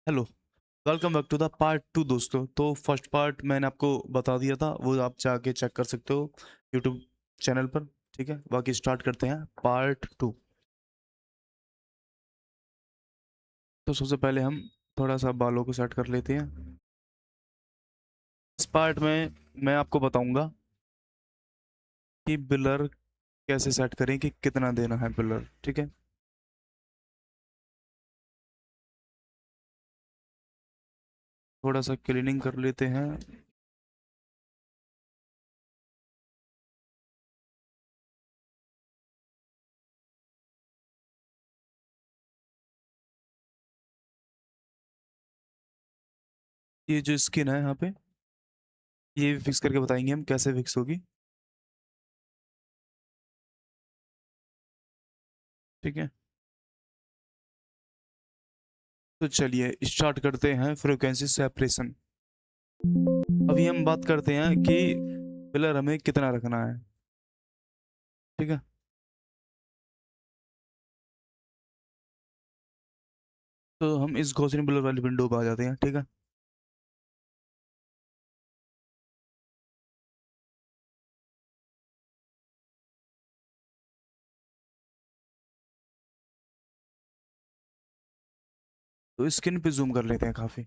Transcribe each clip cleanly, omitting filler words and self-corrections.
Hello, welcome back to the part 2 दोस्तों। तो first part मैंने आपको बता दिया था, वो आप जाके चेक कर सकते हो यूट्यूब चैनल पर। ठीक है, बाकी स्टार्ट करते हैं पार्ट 2। तो सबसे पहले हम थोड़ा सा बालों को सेट कर लेते हैं। इस पार्ट में मैं आपको बताऊंगा कि ब्लर कैसे सेट करें, कि कितना देना है ब्लर। ठीक है, थोड़ा सा क्लीनिंग कर लेते हैं। ये जो स्किन है यहाँ पे, ये भी फिक्स करके बताएंगे हम कैसे फिक्स होगी। ठीक है, तो चलिए स्टार्ट करते हैं फ्रीक्वेंसी सेपरेशन। अभी हम बात करते हैं कि पिलर हमें कितना रखना है। ठीक है, तो हम इस गॉसियन ब्लर वाली विंडो पे आ जाते हैं। ठीक है, तो स्किन पे जूम कर लेते हैं काफ़ी।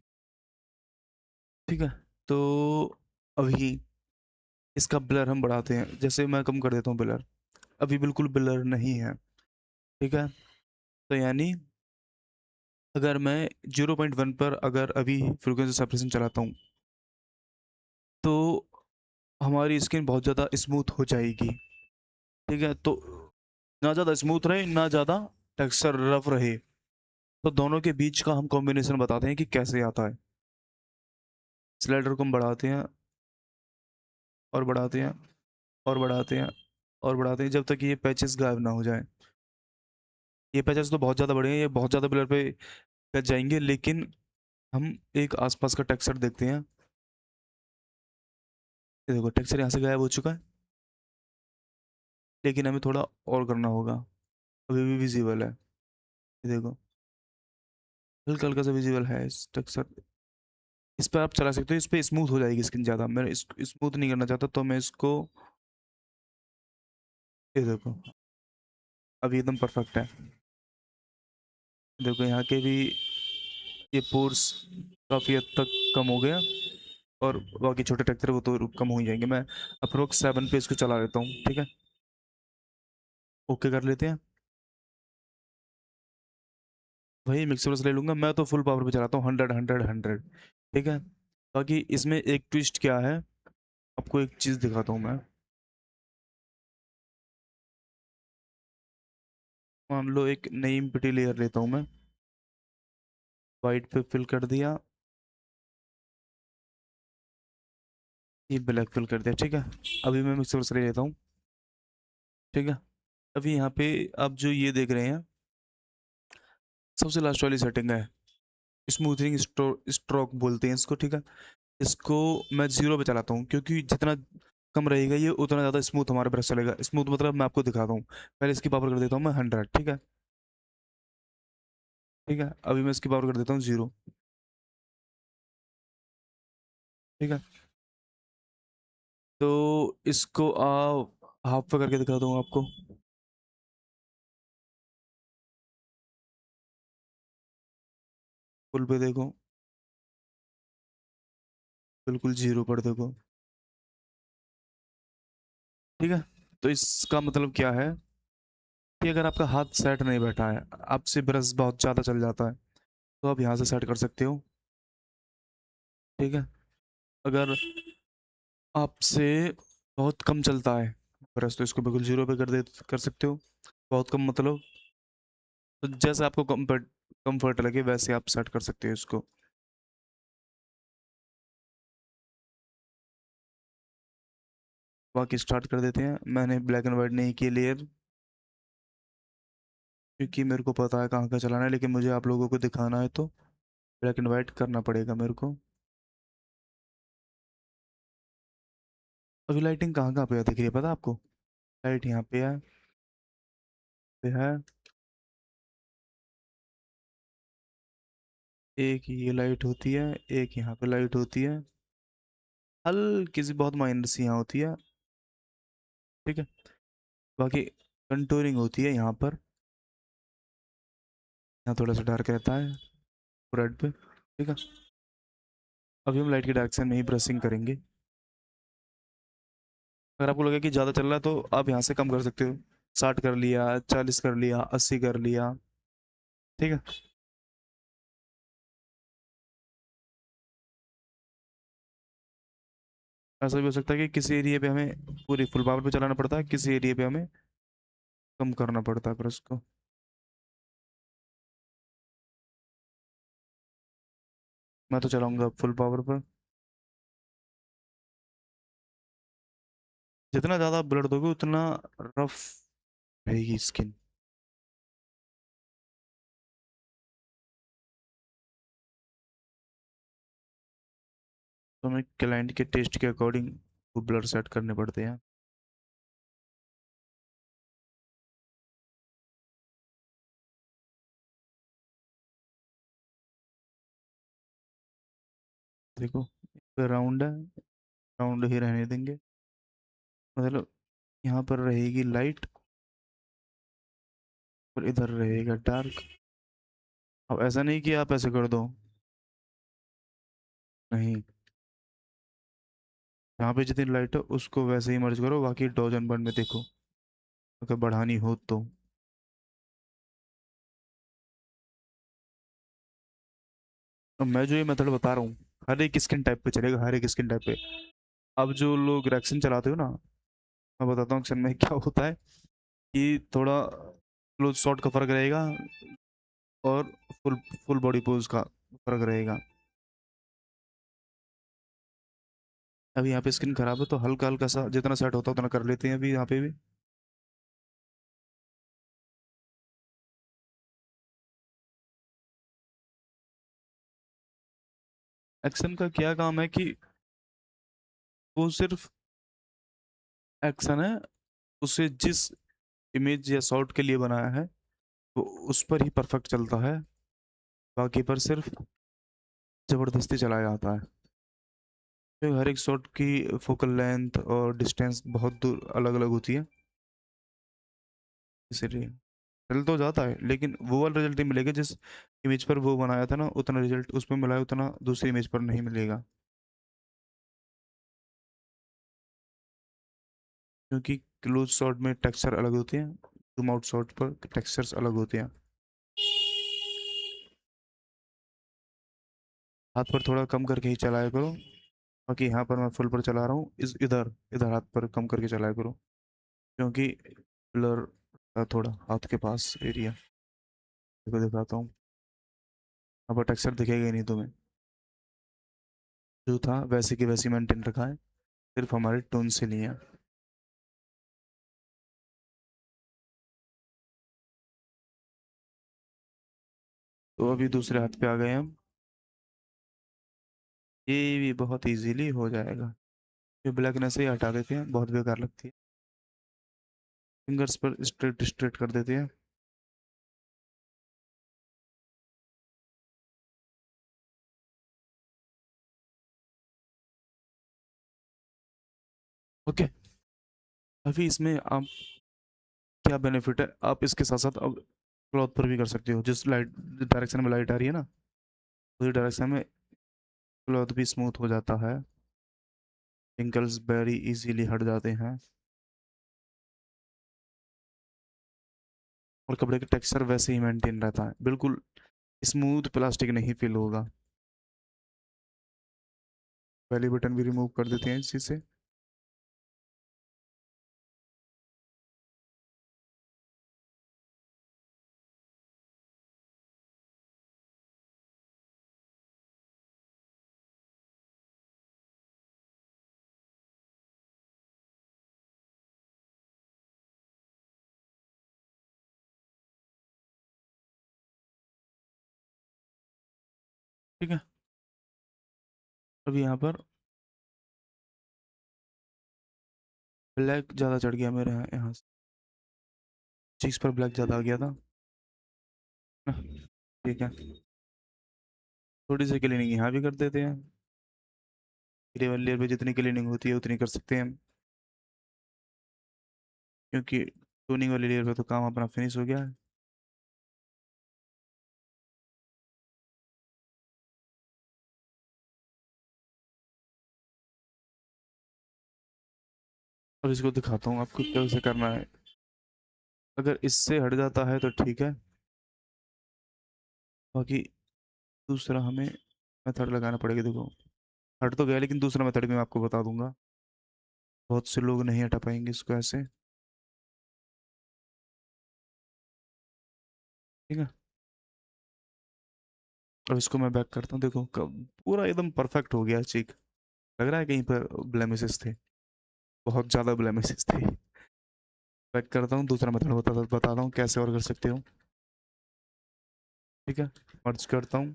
ठीक है, तो अभी इसका ब्लर हम बढ़ाते हैं। जैसे मैं कम कर देता हूँ ब्लर, अभी बिल्कुल ब्लर नहीं है। ठीक है, तो यानी अगर मैं 0.1 पर अगर अभी फ्रीक्वेंसी सेपरेशन चलाता हूँ तो हमारी स्किन बहुत ज़्यादा स्मूथ हो जाएगी। ठीक है, तो ना ज़्यादा स्मूथ रहे ना ज़्यादा टेक्सचर रफ रहे, तो दोनों के बीच का हम कॉम्बिनेशन बताते हैं कि कैसे आता है। स्लाइडर को हम बढ़ाते हैं और बढ़ाते हैं और बढ़ाते हैं और बढ़ाते हैं जब तक ये पैचेस गायब ना हो जाए। ये पैचेस तो बहुत ज़्यादा बड़े हैं, ये बहुत ज़्यादा ब्लर पे कट जाएंगे, लेकिन हम एक आसपास का टेक्सचर देखते हैं। ये देखो टेक्सचर यहाँ से गायब हो चुका है, लेकिन हमें थोड़ा और करना होगा। अभी भी विजिबल है, ये देखो हल्का हल्का सा विजिबल है इस टेक्सचर। इस पर आप चला सकते हो, इस पर स्मूथ हो जाएगी स्किन ज़्यादा। मैं इस स्मूथ नहीं करना चाहता, तो मैं इसको, ये देखो अभी एकदम परफेक्ट है। देखो यहाँ के भी ये पोर्स काफ़ी हद तक कम हो गया, और बाकी छोटे ट्रैक्टर वो तो कम हो ही जाएंगे। मैं अप्रोक्स 7 पे इसको चला लेता हूँ। ठीक है, ओके कर लेते हैं। वही मिक्सर से ले लूँगा, मैं तो फुल पावर पे चलाता हूँ, 100 100 100। ठीक है, बाकी इसमें एक ट्विस्ट क्या है, आपको एक चीज़ दिखाता हूँ मैं। मान लो एक नई इम्पिटी लेयर लेता हूँ मैं, वाइट पे फिल कर दिया, ये ब्लैक फिल कर दिया। ठीक है, अभी मैं मिक्सर से ले लेता हूँ। ठीक है, अभी यहाँ पे आप जो ये देख रहे हैं, सबसे लास्ट वाली सेटिंग है स्मूथनिंग स्ट्रोक बोलते हैं इसको। ठीक है, इसको मैं 0 पे चलाता हूँ, क्योंकि जितना कम रहेगा ये उतना ज़्यादा स्मूथ हमारा ब्रश चलेगा। स्मूथ मतलब मैं आपको दिखाता हूँ, पहले इसकी पावर कर देता हूँ मैं 100। ठीक है, ठीक है, अभी मैं इसकी पावर कर देता हूँ 0। ठीक है, तो इसको आप हाफ पे करके दिखाता हूँ आपको। फुल पे देखो, बिल्कुल 0 पर देखो। ठीक है, तो इसका मतलब क्या है कि अगर आपका हाथ सेट नहीं बैठा है, आपसे ब्रश बहुत ज़्यादा चल जाता है, तो आप यहाँ से सेट कर सकते हो। ठीक है, अगर आपसे बहुत कम चलता है ब्रश, तो इसको बिल्कुल 0 पे कर सकते हो। बहुत कम मतलब, तो जैसे आपको कंफर्ट लगे वैसे आप सेट कर सकते हो इसको। बाकी स्टार्ट कर देते हैं। मैंने ब्लैक एंड वाइट नहीं की लेयर, क्योंकि मेरे को पता है कहाँ का चलाना है, लेकिन मुझे आप लोगों को दिखाना है तो ब्लैक एंड वाइट करना पड़ेगा मेरे को। अभी लाइटिंग कहाँ कहाँ पे है दिख रही है पता है आपको? लाइट यहाँ पे है, एक ये लाइट होती है, एक यहाँ पे लाइट होती है, हल्की सी बहुत माइनर सी यहाँ होती है। ठीक है, बाकी कंटूरिंग होती है यहाँ पर, यहाँ थोड़ा सा डार्क रहता है रेड पे। ठीक है, अभी हम लाइट की डायरेक्शन में ही ब्रशिंग करेंगे। अगर आपको लगे कि ज़्यादा चल रहा है तो आप यहाँ से कम कर सकते हो, 60 कर लिया, 40 कर लिया, 80 कर लिया। ठीक है, ऐसा भी हो सकता है कि किसी एरिया पे हमें पूरी फुल पावर पे चलाना पड़ता है, किसी एरिया पे हमें कम करना पड़ता है ब्रश को। मैं तो चलाऊंगा फुल पावर पर। जितना ज़्यादा ब्लड दोगे उतना रफ रहेगी स्किन। तो हमें क्लाइंट के टेस्ट के अकॉर्डिंग वो ब्लड सेट करने पड़ते हैं। देखो, राउंड है, राउंड ही रहने देंगे। मतलब यहाँ पर रहेगी लाइट और इधर रहेगा डार्क। अब ऐसा नहीं कि आप ऐसे कर दो, नहीं, यहाँ पे जितनी लाइट है उसको वैसे ही मर्ज करो, बाकी डॉज एंड बर्न में देखो अगर बढ़ानी हो तो। अब मैं जो ये मेथड बता रहा हूँ हर एक स्किन टाइप पे चलेगा, हर एक स्किन टाइप पे। अब जो लोग रैक्सन चलाते हो ना, मैं बताता हूँ एक्शन में क्या होता है कि थोड़ा क्लोज शॉट का फर्क रहेगा और फुल फुल बॉडी पोज का फर्क रहेगा। अभी यहाँ पे स्किन खराब है तो हल्का हल्का सा जितना सेट होता है उतना कर लेते हैं अभी यहाँ पे भी। एक्शन का क्या काम है कि वो सिर्फ एक्शन है, उसे जिस इमेज या शॉट के लिए बनाया है वो उस पर ही परफेक्ट चलता है, बाकी पर सिर्फ ज़बरदस्ती चलाया जाता है। तो हर एक शॉट की फोकल लेंथ और डिस्टेंस बहुत दूर अलग अलग होती है, इसीलिए चल तो जाता है लेकिन वो वाला रिजल्ट नहीं मिलेगा जिस इमेज पर वो बनाया था ना, उतना रिजल्ट उसमें मिला है उतना दूसरी इमेज पर नहीं मिलेगा। क्योंकि क्लोज शॉट में टेक्सचर अलग होते हैं, जूम आउट शॉट पर टेक्सचर्स अलग होते हैं। हाथ पर थोड़ा कम करके ही चलाया करो, बाकी यहाँ पर मैं फुल पर चला रहा हूँ, इस इधर इधर हाथ पर कम करके चलाया करो, क्योंकि ब्लर थोड़ा हाथ के पास एरिया। देखो दिखाता हूँ, अब टेक्सचर दिखेगा ही नहीं तुम्हें, जो था वैसे की वैसी मेंटेन रखा है, सिर्फ हमारे टोन से नहीं है। तो अभी दूसरे हाथ पे आ गए हम, ये भी बहुत इजीली हो जाएगा। ये ब्लैकनेस ही हटा देते हैं, बहुत बेकार लगती है। फिंगर्स पर स्ट्रेट स्ट्रेट कर देते हैं। ओके, अभी इसमें आप क्या बेनिफिट है, आप इसके साथ साथ अब क्लॉथ पर भी कर सकते हो, जिस लाइट डायरेक्शन में लाइट आ रही है ना उसी डायरेक्शन में क्लॉथ भी स्मूथ हो जाता है, रिंकल्स वेरी इजीली हट जाते हैं और कपड़े का टेक्सचर वैसे ही मेंटेन रहता है, बिल्कुल स्मूथ प्लास्टिक नहीं फील होगा। पहली बटन भी रिमूव कर देते हैं इसी से। ठीक है, अभी यहाँ पर ब्लैक ज़्यादा चढ़ गया मेरे यहाँ से, चीज़ पर ब्लैक ज़्यादा आ गया था ना। ठीक है, थोड़ी सी क्लीनिंग यहाँ भी कर देते हैं। ग्रे वाली लेयर पे जितनी क्लीनिंग होती है उतनी कर सकते हैं हम, क्योंकि टोनिंग वाली लेयर पे तो काम अपना फिनिश हो गया है। अब इसको दिखाता हूँ आपको कैसे करना है। अगर इससे हट जाता है तो ठीक है, बाकी दूसरा हमें मेथड लगाना पड़ेगा। देखो हट तो गया, लेकिन दूसरा मेथड भी मैं आपको बता दूंगा। बहुत से लोग नहीं हटा पाएंगे इसको ऐसे। ठीक है, अब इसको मैं बैक करता हूँ। देखो कब पूरा एकदम परफेक्ट हो गया चीक। लग रहा है कहीं पर ब्लेमिसेस थे, बहुत ज़्यादा ब्लेमिसेस थे। बैक करता हूँ, दूसरा मेथड बताता हूँ कैसे और कर सकते हो। ठीक है, मर्ज करता हूँ,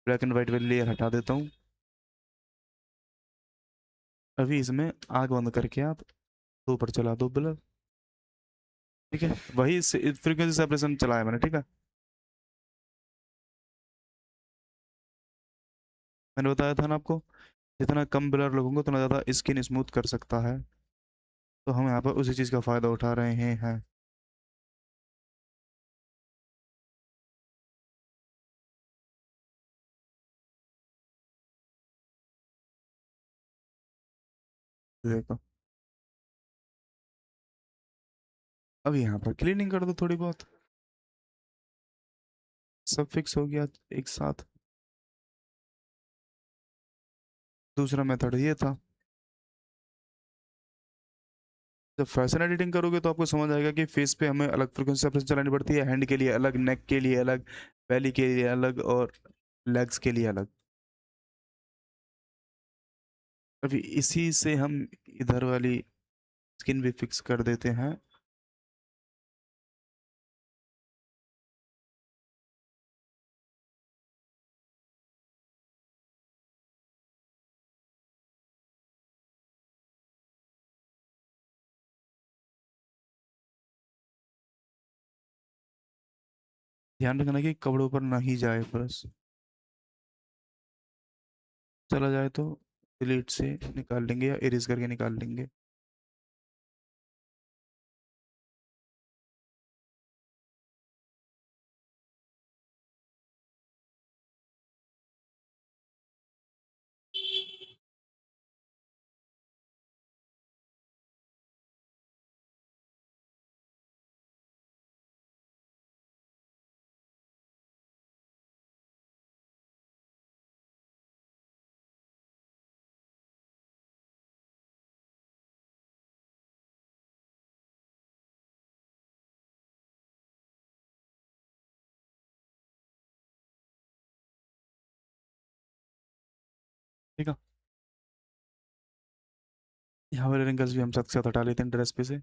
ब्लैक एंड वाइट वाली लेयर हटा देता हूँ। अभी इसमें आग बंद करके आप दो पर चला दो ब्लर। ठीक है, वही फ्रीक्वेंसी सेपरेशन चलाया मैंने। ठीक है, मैंने बताया था ना आपको, जितना कम ब्लर लगूंगा उतना ज़्यादा स्किन स्मूथ कर सकता है। तो हम यहाँ पर उसी चीज़ का फ़ायदा उठा रहे हैं। देखो अब यहाँ पर क्लीनिंग कर दो थोड़ी बहुत, सब फिक्स हो गया एक साथ। दूसरा मेथड ये था, जब फैशन एडिटिंग करोगे तो आपको समझ आएगा कि फेस पे हमें अलग फ्रिक्वेंसी सेपरेशन चलानी पड़ती है। हैंड के लिए अलग, नेक के लिए अलग, बैली के लिए अलग, और लेग्स के लिए अलग। अभी इसी से हम इधर वाली स्किन भी फिक्स कर देते हैं। ध्यान रखना कि कपड़ों पर ना ही जाए बस, चला जाए तो डिलीट से निकाल लेंगे या इरेज करके निकाल लेंगे। ठीक है, यहाँ वाले रिंकल्स भी हम साथ साथ हटा लेते हैं ड्रेस पे से।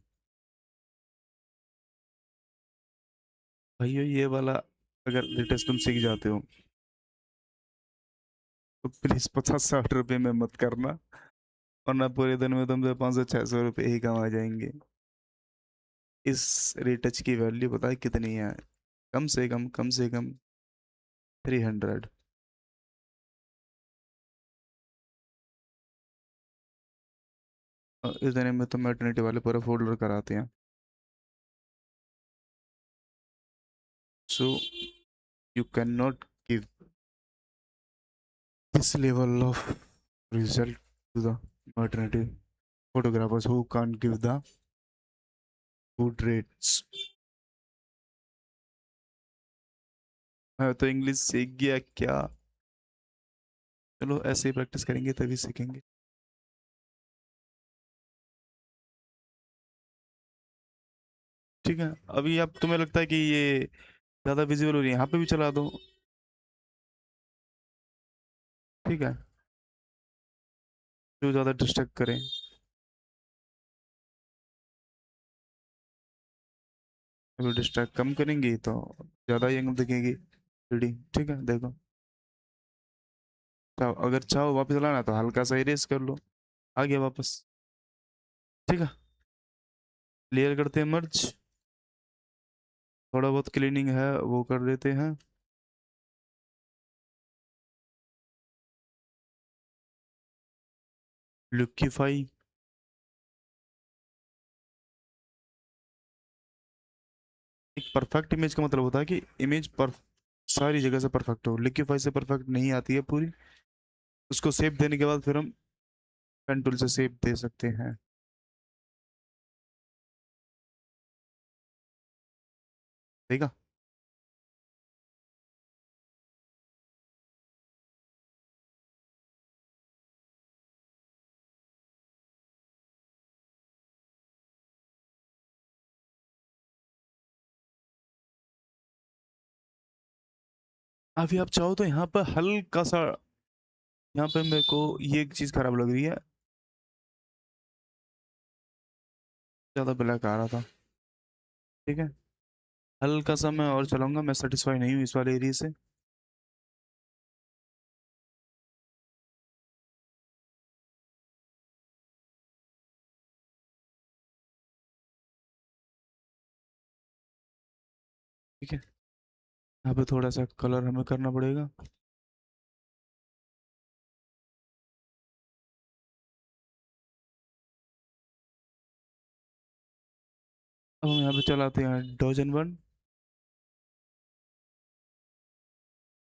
भाइयों ये वाला अगर लेटेस्ट तुम सीख जाते हो तो प्लीज 50-60 रुपए में मत करना, वरना पूरे दिन में तुमसे 500-600 रुपये ही कमा जाएंगे। इस रिटच की वैल्यू पता है कितनी है? कम से कम 300। इतने में तो मैटर्निटी वाले पूरा फोल्डर कराते हैं। So you can not give this level of result to the maternity photographers who can't give the good rates। मैं तो इंग्लिश सीख गया क्या? चलो ऐसे ही प्रैक्टिस करेंगे तभी सीखेंगे। ठीक है, अभी अब तुम्हें लगता है कि ये ज़्यादा विजिबल हो रही है, यहाँ पे भी चला दो। ठीक है, जो ज़्यादा डिस्ट्रैक्ट करें। अगर डिस्ट्रैक्ट कम करेंगी तो ज़्यादा यंग दिखेगी थ्री। ठीक है, देखो चाहो, अगर चाहो वापस लाना तो हल्का सा इरेज कर लो, आ गया वापस। ठीक है, क्लियर करते हैं मर्ज। थोड़ा बहुत क्लीनिंग है वो कर देते हैं। लिक्विफाई। एक परफेक्ट इमेज का मतलब होता है कि इमेज पर सारी जगह से परफेक्ट हो। लिक्विफाई से परफेक्ट नहीं आती है पूरी। उसको शेप देने के बाद फिर हम पेन टूल से शेप दे सकते हैं। ठीक है। अभी आप चाहो तो यहाँ पर हल्का सा, यहाँ पे मेरे को ये एक चीज खराब लग रही है, ज्यादा ब्लैक आ रहा था। ठीक है, हल्का सा मैं और चलाऊंगा। मैं सेटिस्फाई नहीं हूँ इस वाले एरिया से। ठीक है, यहाँ पे थोड़ा सा कलर हमें करना पड़ेगा। अब हम यहाँ पे चलाते हैं डॉजन वन।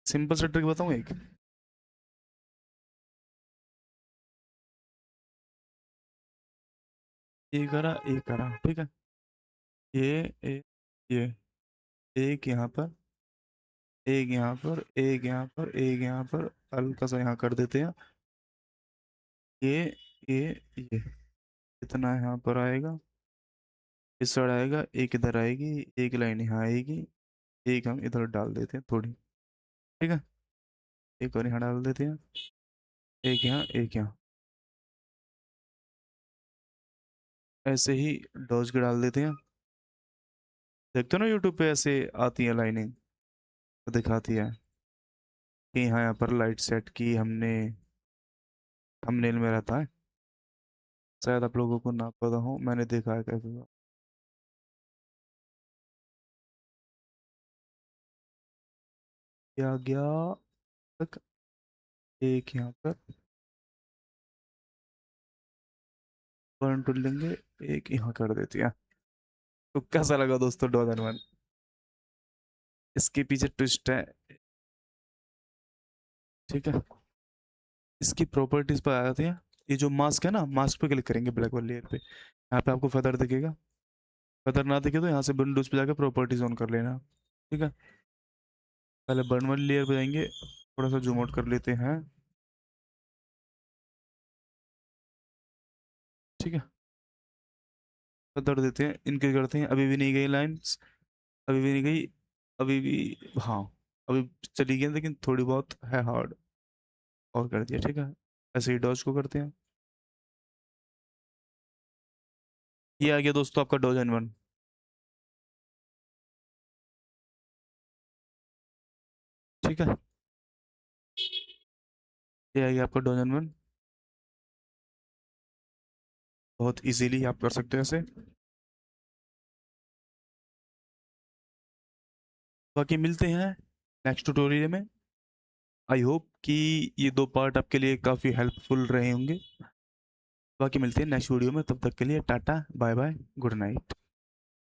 सिंपल सा ट्रिक बताऊँ एक। ये करा, ठीक है। ये ये एक यहाँ पर, एक यहाँ पर, एक यहाँ पर, एक यहाँ पर, हल्का सा यहाँ कर देते हैं। ये ये इतना यहाँ पर आएगा, इस साइड आएगा, एक इधर आएगी, एक लाइन यहाँ आएगी, एक हम इधर डाल देते हैं थोड़ी। ठीक है, एक और यहाँ डाल देते हैं, एक यहाँ, एक यहाँ। ऐसे ही डॉज के डाल देते हैं। देखते हो ना यूट्यूब पे ऐसे आती है लाइनिंग, तो दिखाती है कि हाँ यहाँ पर लाइट सेट की हमने, थंबनेल में रहता है। शायद आप लोगों को ना पता हो, मैंने देखा है कैसे। क्या गया तक, एक यहाँ पर वन टूल लेंगे, एक यहाँ कर देती है। तो कैसा लगा दोस्तों डॉजन वन? इसके पीछे ट्विस्ट है। ठीक है, इसकी प्रॉपर्टीज पर आ जाते हैं। ये जो मास्क है ना, मास्क पे क्लिक करेंगे ब्लैक वाली लेयर पे, यहाँ पे आपको फेदर दिखेगा। फेदर ना दिखे तो यहाँ से विंडोज पे जाकर प्रॉपर्टीज ऑन कर लेना। ठीक है, पहले बर्न वाली लेयर पे जाएंगे, थोड़ा सा जूम आउट कर लेते हैं। ठीक है, फेदर देते हैं, इनके करते हैं। अभी भी नहीं गई लाइन्स, अभी भी नहीं गई, अभी भी, हाँ अभी चली गई, लेकिन थोड़ी बहुत है हार्ड। और कर दिया। ठीक है, ऐसे ही डॉज को करते हैं। ये आ गया दोस्तों आपका डॉजन वन। ठीक है, ये आ गया आपका डॉजन वन। बहुत इजीली आप कर सकते हो ऐसे। बाकी मिलते हैं नेक्स्ट ट्यूटोरियल में। आई होप कि ये दो पार्ट आपके लिए काफ़ी हेल्पफुल रहे होंगे। बाकी मिलते हैं नेक्स्ट वीडियो में, तब तक के लिए tata bye bye, good night.